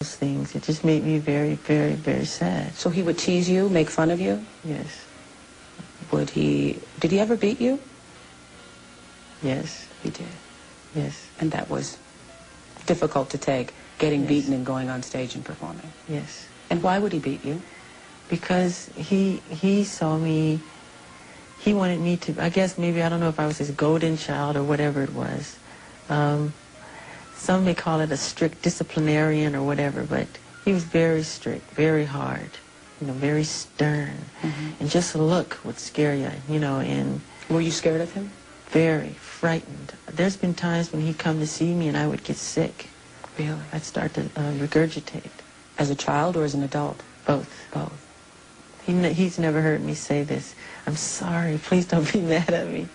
those things. It just made me very, very, very sad. So he would tease you, make fun of you? Yes. Did he ever beat you? Yes. He did. Yes. And that was difficult to take, getting Yes. beaten and going on stage and performing. Yes. And why would he beat you? Because he saw me, he wanted me to, I guess maybe, I don't know if I was his golden child or whatever it was. Some may call it a strict disciplinarian or whatever, but he was very strict, very hard, you know, very stern. And just a look would scare you, you know, and... Were you scared of him? Very frightened. There's been times when he'd come to see me and I would get sick. Really? I'd start to regurgitate. As a child or as an adult? Both. Both. He's never heard me say this. I'm sorry, please don't be mad at me.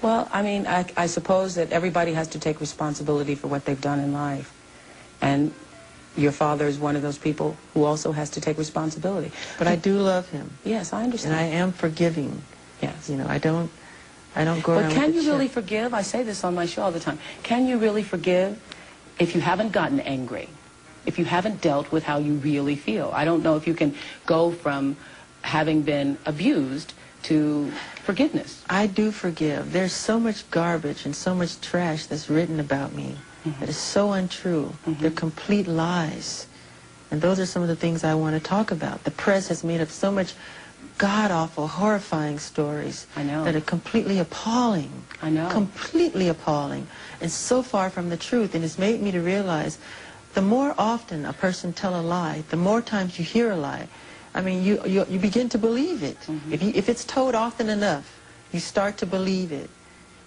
Well, I mean, I suppose that everybody has to take responsibility for what they've done in life. And your father is one of those people who also has to take responsibility. But I do love him. Yes, I understand. And I am forgiving. Yes. You know, I don't go around. But can with you a really chip. forgive? I say this on my show all the time. Can you really forgive if you haven't gotten angry? If you haven't dealt with how you really feel? I don't know if you can go from having been abused to forgiveness. I do forgive. There's so much garbage and so much trash that's written about me that is so untrue. They're complete lies. And those are some of the things I want to talk about. The press has made up so much god-awful, horrifying stories I know. that are completely appalling. I know. Completely appalling. And so far from the truth. And it's made me to realize the more often a person tell a lie, the more times you hear a lie, I mean, you begin to believe it. If it's told often enough, you start to believe it.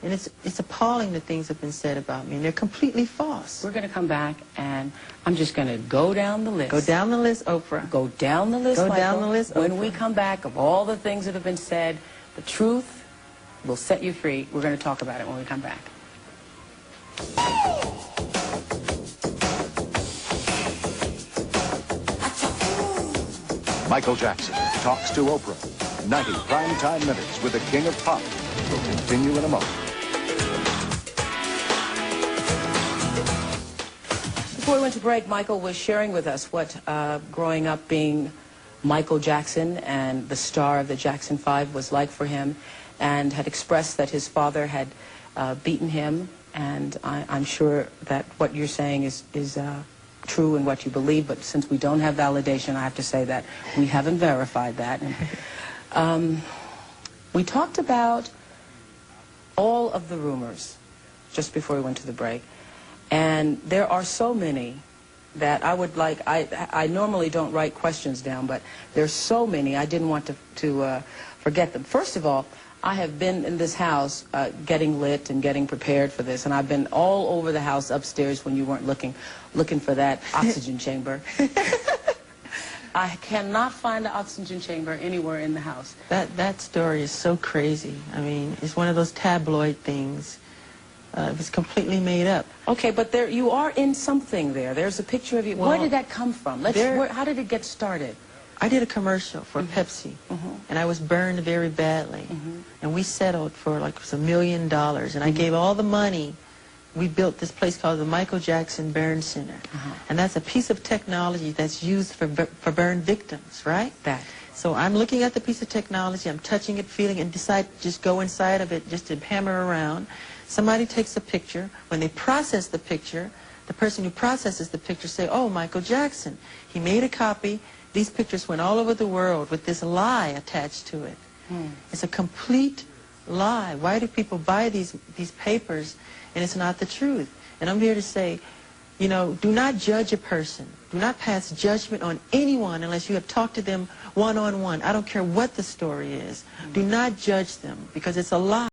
And it's appalling the things that have been said about me, and they're completely false. We're going to come back, and I'm just going to go down the list. Go down the list, Oprah. Go down the list, Go Michael. down the list, When Oprah. we come back, of all the things that have been said, the truth will set you free. We're going to talk about it when we come back. Michael Jackson talks to Oprah. 90 primetime minutes with the king of pop will continue in a moment. Before we went to break, Michael was sharing with us what growing up being Michael Jackson and the star of the Jackson 5 was like for him, and had expressed that his father had beaten him. And I'm sure that what you're saying is true in what you believe, but since we don't have validation, I have to say that we haven't verified that. And, we talked about all of the rumors just before we went to the break, and there are so many that I would like, I normally don't write questions down, but there's so many I didn't want to forget them. First of all, I have been in this house getting lit and getting prepared for this, and I've been all over the house upstairs when you weren't looking for that oxygen chamber. I cannot find the oxygen chamber anywhere in the house. That story is so crazy. I mean, it's one of those tabloid things. It was completely made up. Okay, but there you are in something there. There's a picture of you. Well, where did that come from? How did it get started? I did a commercial for Pepsi, and I was burned very badly. And we settled for like $1 million, and I gave all the money. We built this place called the Michael Jackson Burn Center. And that's a piece of technology that's used for burn victims, right? So I'm looking at the piece of technology, I'm touching it, feeling it, and decide to just go inside of it just to hammer around. Somebody takes a picture. When they process the picture, the person who processes the picture say, oh, Michael Jackson. He made a copy. These pictures went all over the world with this lie attached to it. It's a complete lie. Why do people buy these papers and it's not the truth? And I'm here to say, you know, do not judge a person. Do not pass judgment on anyone unless you have talked to them one-on-one. I don't care what the story is. Do not judge them because it's a lie.